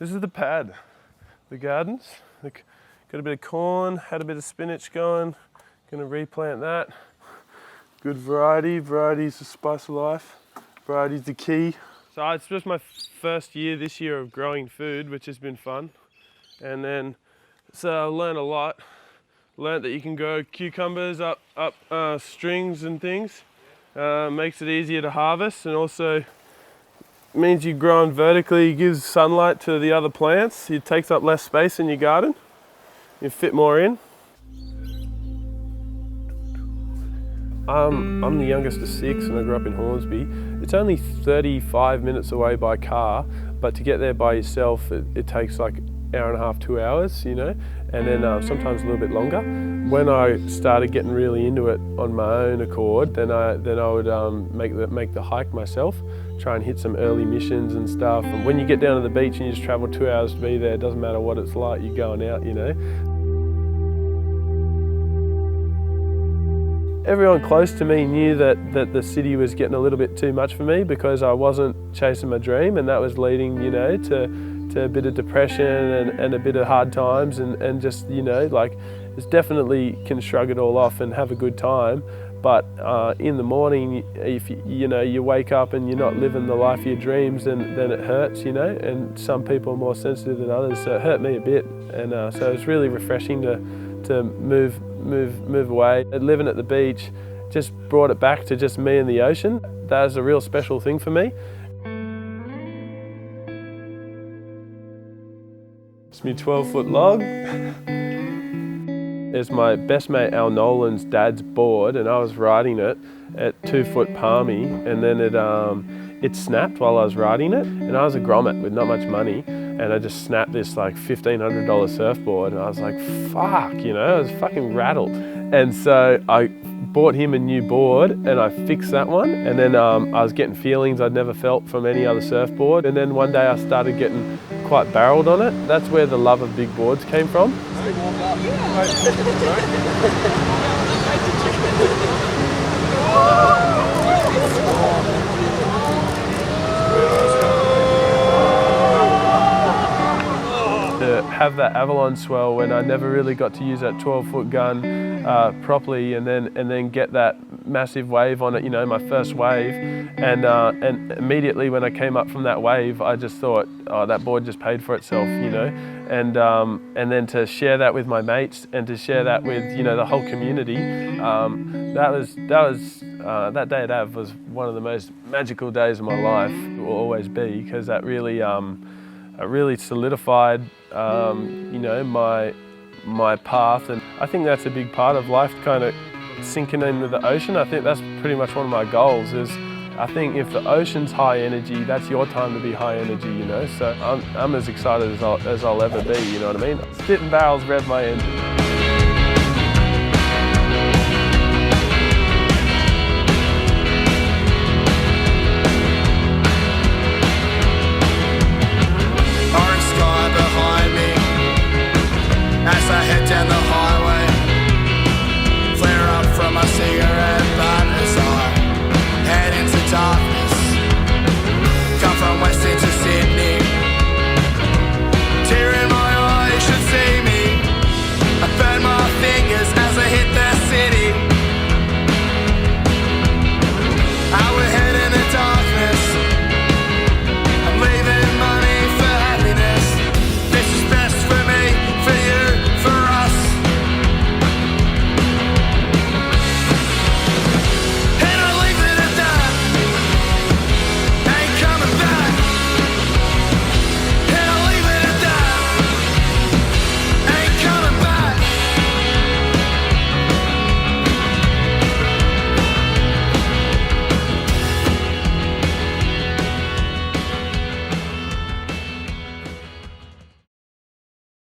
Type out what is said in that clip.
This is the pad, the gardens. Got a bit of corn, had a bit of spinach going. Going to replant that. Good variety. Variety's the spice of life. Variety's the key. So it's just my first year this year of growing food, which has been fun. And then, so I learned a lot. Learned that you can grow cucumbers up strings and things. Makes it easier to harvest, and also means you grow on vertically, gives sunlight to the other plants. It takes up less space in your garden. You fit more in. I'm the youngest of 6 and I grew up in Hornsby. It's only 35 minutes away by car, but to get there by yourself, it takes like an hour and a half, 2 hours, you know, and then sometimes a little bit longer. When I started getting really into it on my own accord, then I would make the hike myself, try and hit some early missions and stuff. And when you get down to the beach and you just travel 2 hours to be there, it doesn't matter what it's like, you're going out, you know. Everyone close to me knew that the city was getting a little bit too much for me because I wasn't chasing my dream, and that was leading, you know, to a bit of depression and a bit of hard times and just, you know, like, it's definitely can shrug it all off and have a good time. But in the morning, if you wake up and you're not living the life of your dreams, then it hurts, you know. And some people are more sensitive than others, so it hurt me a bit. And so it's really refreshing to move away. Living at the beach just brought it back to just me and the ocean. That was a real special thing for me. It's my 12-foot log. It's my best mate Al Nolan's dad's board, and I was riding it at 2-foot palmy, and then it snapped while I was riding it, and I was a grommet with not much money, and I just snapped this like $1,500 surfboard, and I was like, fuck, you know, I was fucking rattled. And so I bought him a new board and I fixed that one, and then I was getting feelings I'd never felt from any other surfboard, and then one day I started getting quite barreled on it. That's where the love of big boards came from. To have that Avalon swell when I never really got to use that 12-foot gun properly, and then get that massive wave on it, you know, my first wave, and immediately when I came up from that wave, I just thought, oh, that board just paid for itself, you know, and then to share that with my mates and to share that with, you know, the whole community, that day at Av was one of the most magical days of my life. It will always be, because that really solidified, you know, my path. And I think that's a big part of life, kind of sinking into the ocean. I think that's pretty much one of my goals. Is I think if the ocean's high energy, that's your time to be high energy, you know. So I'm as excited as I'll ever be, you know what I mean? Spitting barrels rev my engine. As I head down the highway, flare up from my cigarette.